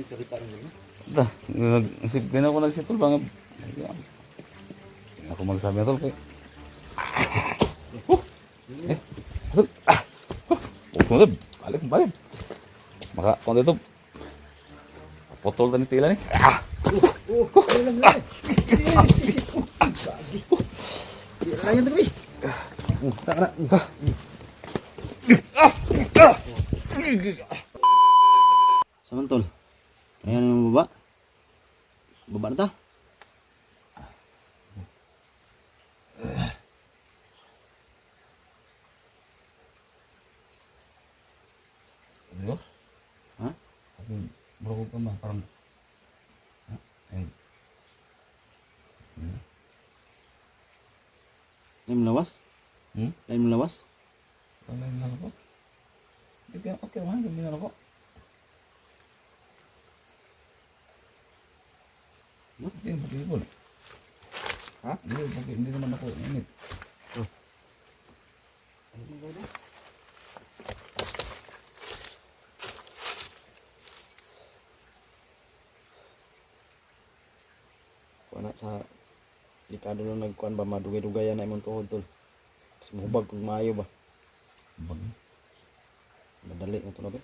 Ito, ganun ako nagsitol bang. Ako magsabi na tol kay. Tol. Tol. Balik. Maka kung dito. Potol tani tila ni. Ayan tuloy. Tara. Samantol. Ayan yung baba. Baba na ta. Ano? Ha? Bro ko ba parang ayun. Lain melawas? Lain melawas? Ano lang ako? Hindi kaya okay naman, hindi na ako. Hindi yung pag-ibon. Ha? Hindi naman ako init. Kuana sa di ka doon nagkuan ba madugay-dugayan na imong tuhod tol. Mas mahubag kung maayo ba. Bag. Madali na to na ba?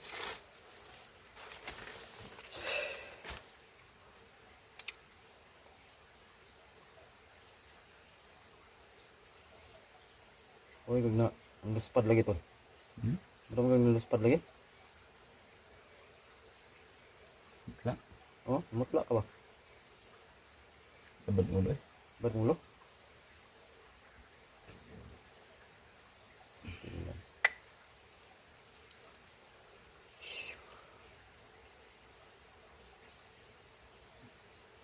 Oy, kag na luspad lagi tol. Madam kag luspad lagi? Itla. Oh, mutla ka ba? Sabad mo ba? Bermulo?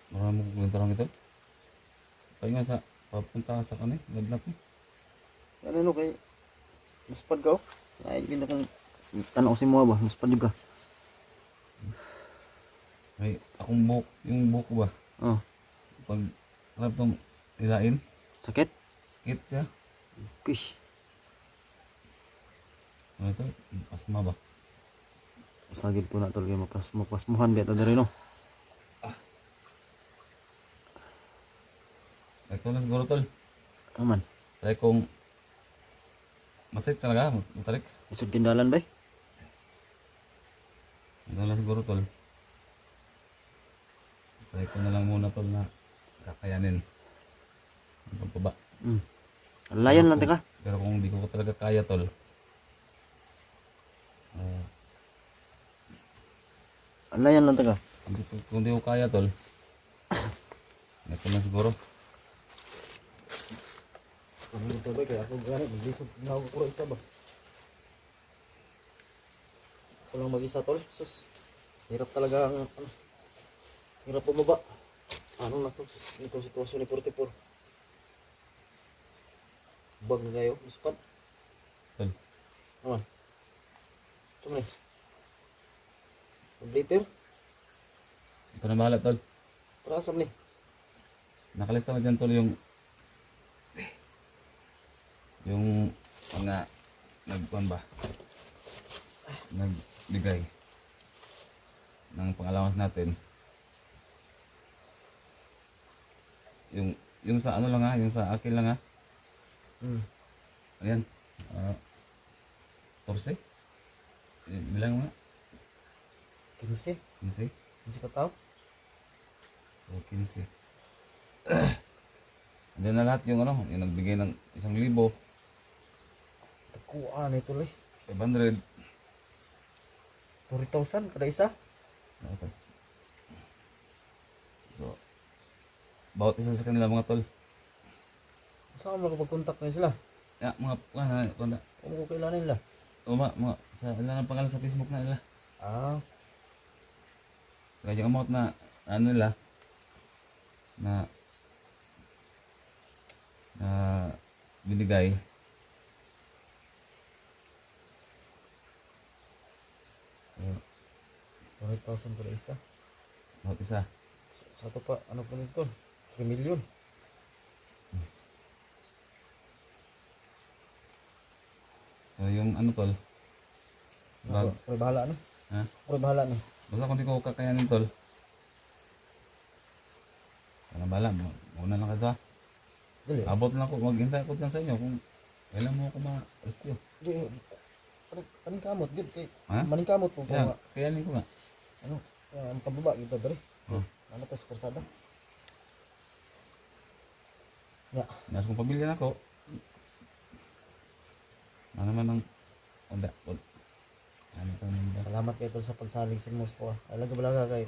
Marami kong kulintarang ito. Kaya nga sa papunta sa kanil, lagnat mo. Ano kay luspad ka oh. Ay, ganda kong tanaw si mo ba? Luspad juga. Ay, akong buhok, yung buhok ko ba? Oh, Pag harap ng ilain, sakit? sakit siya. Kish. Ano ito? Asma ba? Sagid po na tol kay mapasmuhan beta diri no. Ito na siguro tol. Aman. Try kong matarik talaga, matarik. Isud kindalan bay. Ito na siguro tol. Try ko na lang muna tol na kakayanin. Ang pagpaba. Layan lang ka. Pero kung hindi ko talaga kaya tol, Layan lang ka. kung di ko kaya tol, ito na siguro. Ano ito ba kaya ako gani maglisod na ako puro isa ba. Ako lang mag-isa tol. Sus. Hirap talaga ang ano. Hirap bumaba. Ano na to? Ito sitwasyon ni 44. Bag na kayo, luspad. Tol, Aman. Ito na. Mag-liter. ito na bahala tol. Para asam ni. Nakalista na dyan tol yung mga nagkuhan ba, nagbigay ng pang-allowance natin. Yung sa ano lang ha, yung sa akin lang ha. Ayan. 14. Bilang mo nga. 15. 15. 15 ka tao. So 15. Andiyan na lahat yung ano, yung nagbigay ng 1,000, Kuan ito lay. 500. 40,000 kada isa. Okay. So, bawat isa sa kanila mga tol. Saan mo makapag-contact na sila? Ya, mga kung Kung ko kailangan nila. mga sa ilan ang pangalan sa Facebook na nila. Ah, Kaya yung amount na ano nila na binigay. Uh, 40,000 kada isa. bawat isa. Sa to pa, ano po nito? 3 million. So yung ano tol, Ako bahala ni. ha? Ako bahala ni. Basta kung di ko kakayanin tol. Ano bala, muna lang ka Dili. abot lang ako, maghintay ako lang sa inyo kung kailan mo ako ma-rescue. Di, kaning kamot, gid kay Ha? maning kamot po Kaya, nga. kayanin ko nga. Ano, ang pababa kita dere. Oh. Ano pa sa karsada? Ya, Nas kung pamilya na ako. Ano naman ang onda. Ano ka naman ba? salamat kay tol sa pagsalig sa mos ko. Ay laga kay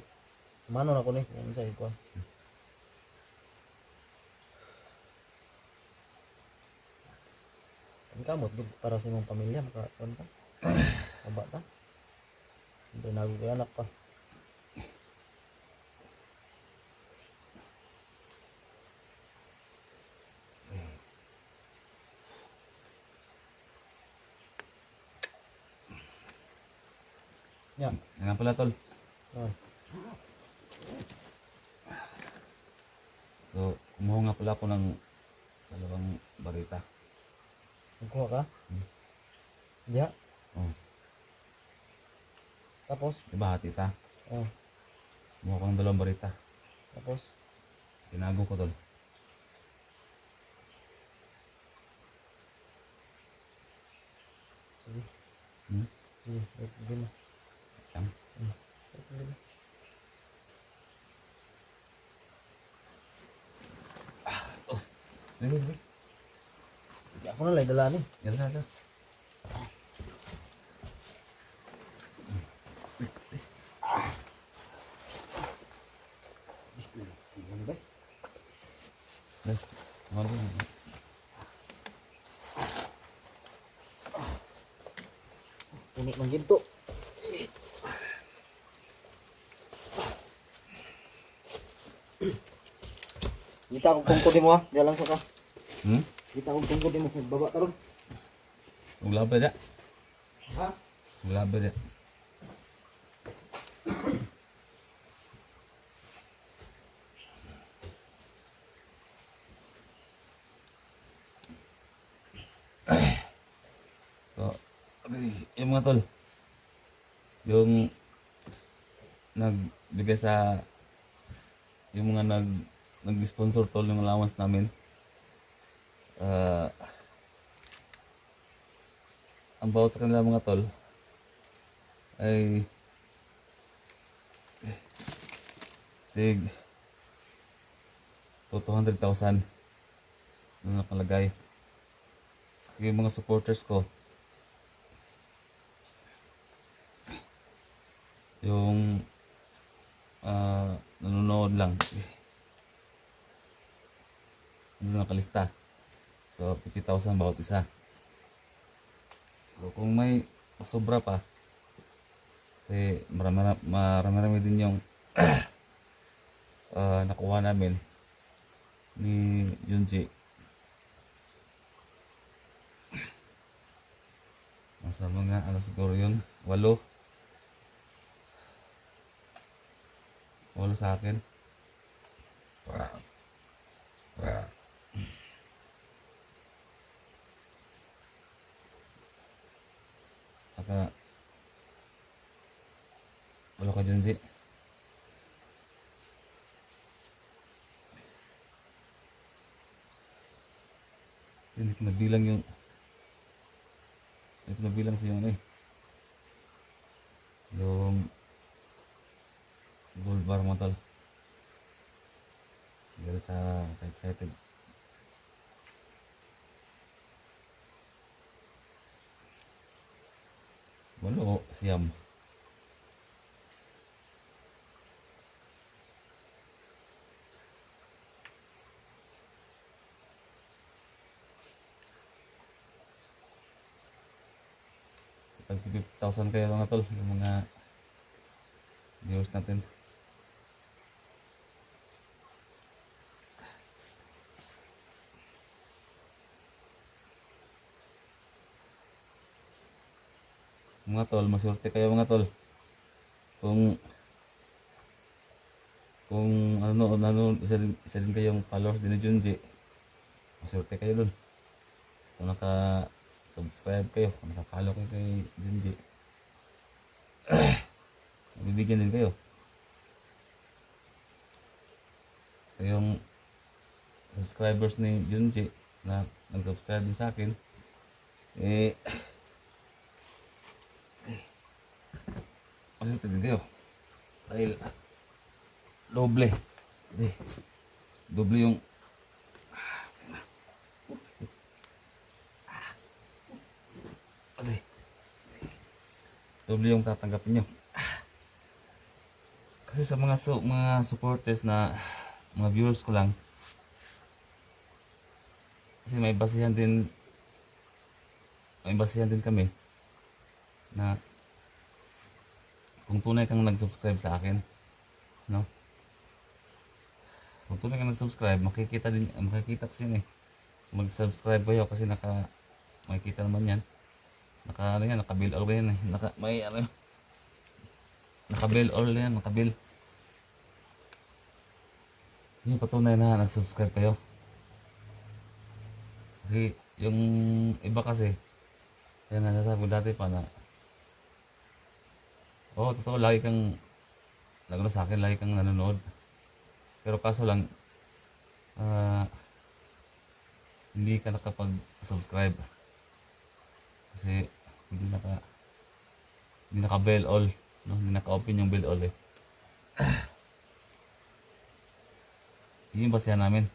mano na ko ni, yan sa ko. Ang kamot gid para sa imong pamilya maka kon pa. Baba ta. Hindi nago kay anak pa. Yan. Yan nga pala tol. Oh. So, kumuha nga pala ako ng dalawang barita. Nagkuha ka? Ya. Oh. Tapos, Diba hati ta? oh, Kumuha ko ng dalawang barita. tapos, Tinago ko tol. sige, Hmm? sige, wait, sige na. Siyang. Wait, sige na. Sige, sige. Di ako na lang dala ni. Yan sa. Ano ba? Dahil. Ano ba? Puno ng ginto. Kita akong tungkod mo ha. Diyan lang sa ka. Hmm? Kita akong tungkod mo. Baba ka ron. Uglabe da. Ha? Uglabe da. So, yung mga tol, yung nagbigay sa yung mga nag-sponsor tol yung allowance namin. Ang bawat sa kanila mga tol ay tig 200,000 na nakalagay. Yung mga supporters ko, yung nanonood lang, hindi nakalista. So 50,000 bawat isa. So kung may sobra pa, kasi marami din yung nakuha namin ni Junji. Nasa mga ano siguro yun, 8 sa akin. Saka 8 ka Junji. Hindi ko nabilang yung hindi ko nabilang sa yung ano eh, yung gold bar mo tol. Dahil sa excited. Walo siyam. Tag 50,000 kayo mga tol, yung mga viewers natin. Mga tol, maswerte kayo mga tol. Kung isa din kayong followers din ni Junji, maswerte kayo dun. Kung naka-subscribe kayo, kung naka-follow kayo kay Junji, bibigyan din kayo. So, yung subscribers ni Junji na nag-subscribe din sa akin, eh, masito din kayo. Dahil, doble. Eh, doble yung doble yung tatanggapin nyo. Kasi sa mga supporters na mga viewers ko lang, kasi may basihan din kami na kung tunay kang nag-subscribe sa akin, no? Kung tunay kang nag-subscribe, makikita kasi yun eh. Mag-subscribe kayo kasi makikita naman yan. Naka-bill all yan eh. Naka-bill all yan, naka-bill. Yung patunay na nag-subscribe kayo. Kasi yung iba kasi, yan nga nasasabi ko dati pa na, totoo, lagi kang sa akin, lagi kang nanonood. Pero kaso lang, hindi ka nakapag-subscribe. Kasi hindi naka-bell all, no? Hindi naka-open yung bell all eh. Yun yung basihan namin.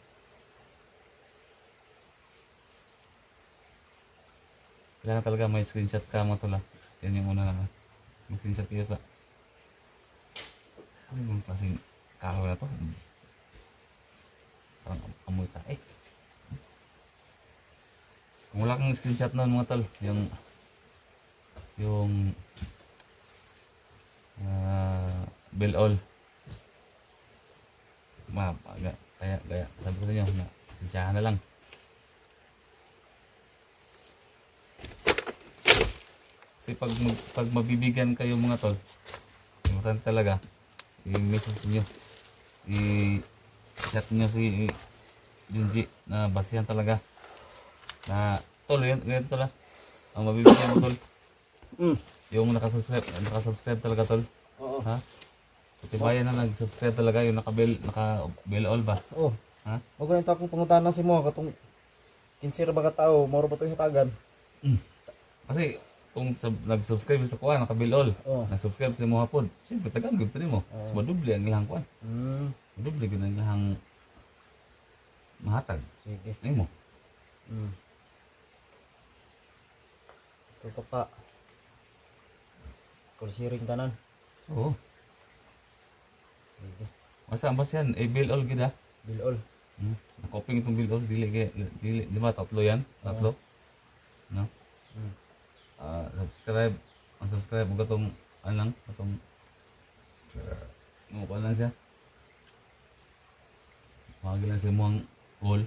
Kailangan talaga may screenshot ka mga tula. Yan yung una na. May screenshot kayo sa ano yung klaseng kahoy na to? Parang amoy ka. Kung wala kang screenshot nun mga tol, yung bell all, gaya sabi ko sa inyo na sensyahan na lang. Kasi pag mabibigyan kayo mga tol, importante talaga i-message nyo, i-chat nyo si Junji na basihan talaga na tol, ganito tol ang mabibigyan mo tol. Yung nakasubscribe talaga tol. Oo. Ha? Katibayan na nag-subscribe talaga yung naka-bell all ba? Oo. Ha? Huwag ganito akong pangutanan si mo, katong kinsira ba ka tao, moro ba ito hatagan? Kasi kung nag-subscribe sa kuha, naka-bell all, Oo. nag-subscribe sa mo hapon, siyempre tagang gipto mo. So maduble ang ilang kuha. Maduble ang ilang mahatag. Sige. Ay mo. Ito pa. Kulsiring tanan. Oo. Sige. Basta yan, bell all gid ha. Bill all. Nakoping itong bell all, dili, di ba, tatlo yan? Tatlo? No? Subscribe mo katong mukha lang siya. Mahagi lang sa mga all.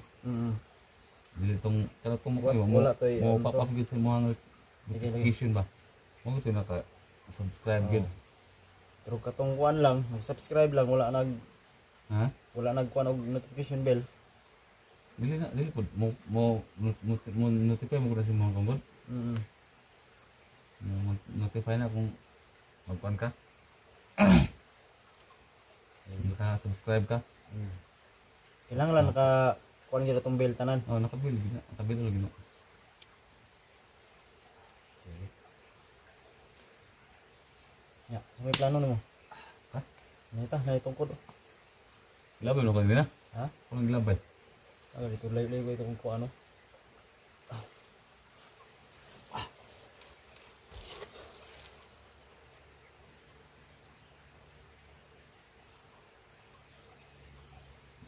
Dili itong Wala to eh, mo ano pop to? up gid sa mga notification ba? Mo ito naka-subscribe gid. Pero katong kuan lang, mag-subscribe lang, wala Ha? nagkuan og notification bell. Dili po mo notify mo ko na sa mga kambot. Notify na kung magkuhan ka. Naka-subscribe ka. Kailangan lang kuan gyud atong bell tanan. Nakabil gina. Nakabil lagi na. Ya, may plano nimo. Ha? Na itong kod. Labay mo kanina. Ha? Kung naglabay. Dito layo ko itong kuan ano.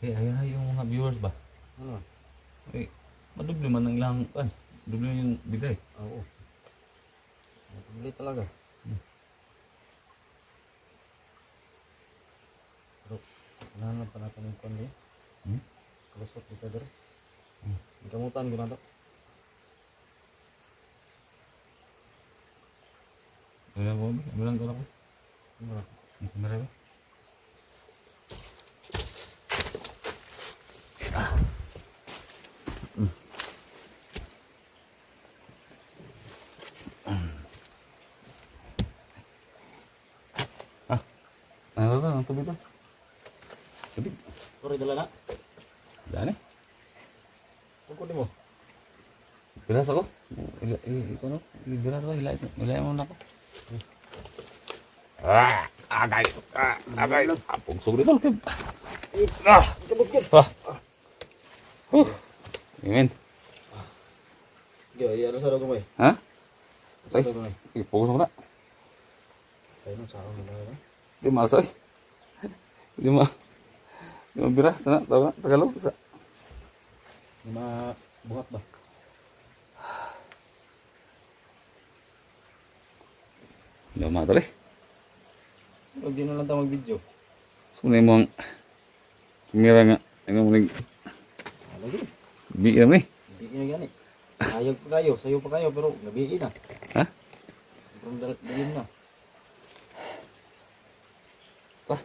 Ayan yung mga viewers ba? Ano? Maduble man ang ilang duble yung bigay. Oo. Bili talaga. Pero, nahanap pa natin yung kundi. Kalusot dito dito. Kamutan ko na to. Bilang ko na ko. Ano? Ang kamera ba? Tubig. Sorry, dala na. Daan eh. Tungkol mo. Bilas ako. Ikaw no? Bilas ako. Hilahin mo na ako. Agay. Agay. Pugsog dito. Kabog yun. Amen. Iya, sa daw gamay. Ha? Sa daw gamay. Pugsog na. Ay, nung saan mo na. Di masoy. Di mabira. Sana, tawag na. Tagalog. Di buhat ba? Lama tali. Huwag din na lang tayo mag-video. Sunay mo ang kamera nga. Ano mo nang Ano yun? biin mo eh. Hindi kinagani. Ayag pa kayo, sayo pa kayo, pero gabiin na. Ha? Sobrang dalim na. Pa.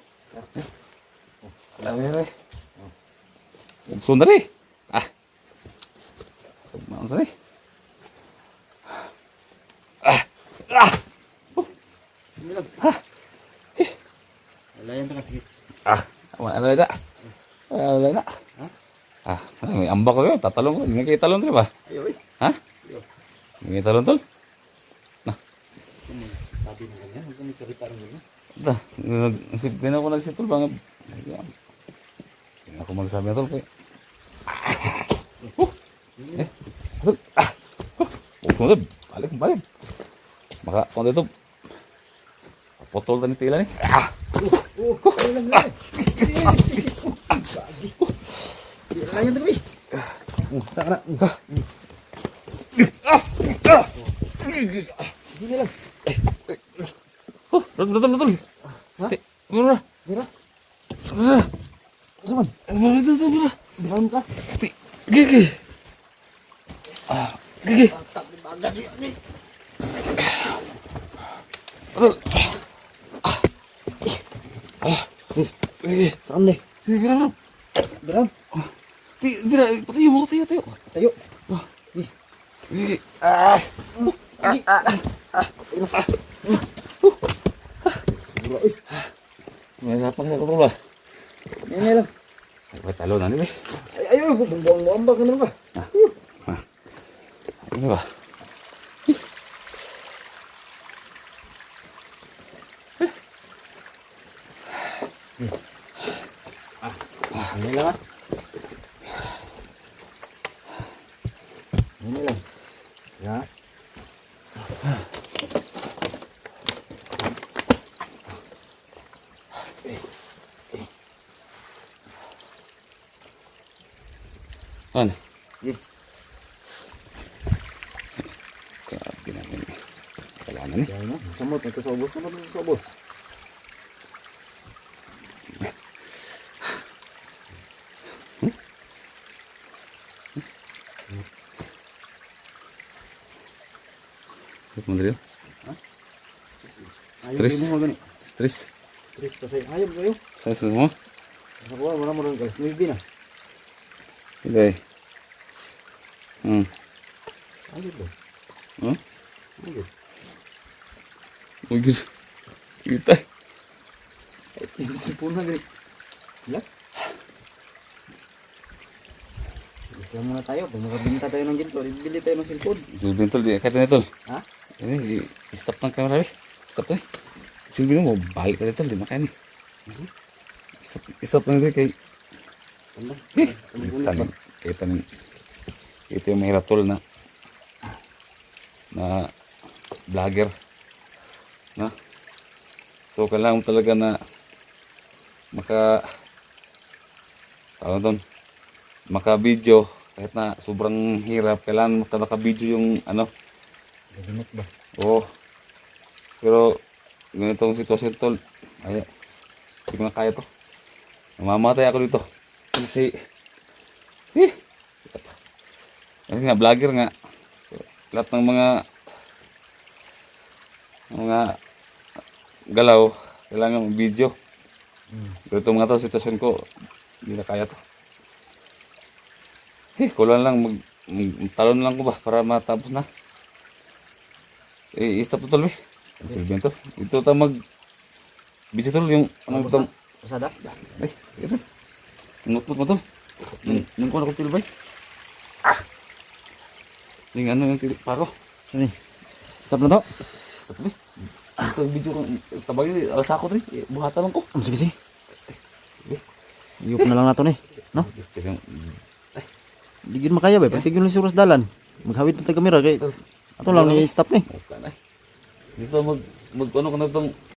Dami rin. Bugson na rin. Maon sa rin. Hindi lang. Alayan ka sige. Ano na? Ano na? May ambak ko yun. Tatalong ko. Hindi kayo talon rin ba? Ayo, Ha? Hindi kayo talon tol? sabi na ganyan, huwag kang magsalita ng ganyan. Hindi na ako nagsitol ba? Hindi na ako magsabi na tol. Bugson na. Balik. Maka, kung dito, potol na ni tila ni. Alam na. Alayan na kami. Taka na. Hindi lang. Betul. Ha? Mira. Mira, Mira. kasaman. Betul, Mira. Bilang ka. Gigi. Gigi. Tatak di bagat ni. Betul. Gigi. Saan ni? Mira. Bilang. Mira, tayo mo, tayo. Tayo. Gigi. Siguro eh. May napang sa kontrol ba? Ini lang. Ay, talo na nila. Ayo, bumbong mo ambak naman ka. Ano ba? Ini lang ah. Ini lang. Ya. Ano? Sige. Grabe namin. Kailangan eh. Yan na. Samot, nagkasobos na ba ito sa sobos? Huwag mo dito. Ayaw Stress. kayo mo gani. Stress. Stress kasi. Ayaw kayo. Stress mo? Nakuha, wala mo rin guys. Maybe na. Hindi. Ayaw ba? Huh? Ayaw. Huwag yun. Kita. Yung sipon na gani. Wala? Isa muna tayo. Pag makabinta tayo ng ginto, bili tayo ng cellphone. Silbin tol. Kahit na tol. Ha? Ini, stop ng camera eh. Stop na eh. Silbin mo, balik ka dito. Di na kaya ni. Stop lang dito kay... Ano? Eh, Ulit ba? kita nin. Ito yung mahirap tol na vlogger. Na? So, kailangan mo talaga na tawag doon, maka-video. Kahit na sobrang hirap, kailangan mo naka-video yung ano. Limit ba? Oo. Pero, ganitong sitwasyon tol, ay, hindi ko na kaya to. Namamatay ako dito. Kasi, kasi nga, vlogger nga. So, lahat ng mga galaw, kailangan mag-video. Pero itong mga to, sitwasyon ko, hindi na kaya to. Kulang lang, talon lang ko ba, para matapos na. I-stop to tol, Silbihan to. Ito tayo mag-video tol, yung ano itong... Pasada? Ay, ito. Ngot-ngot mo to. Nung ko na kong tilbay. Yung ano yung pako. Sini. Stop na to. Stop ni. Ito yung video kong tabagi. Alas ako rin. Buhatan lang ko. Sige, sige. Iyop na lang nato ni. No? Gusto yung... Di gid makaya ba? Pagtigil ni suras dalan. Maghawid na ta kamera kay ato lang ni stop ni. Okay na. Dito ano ka na itong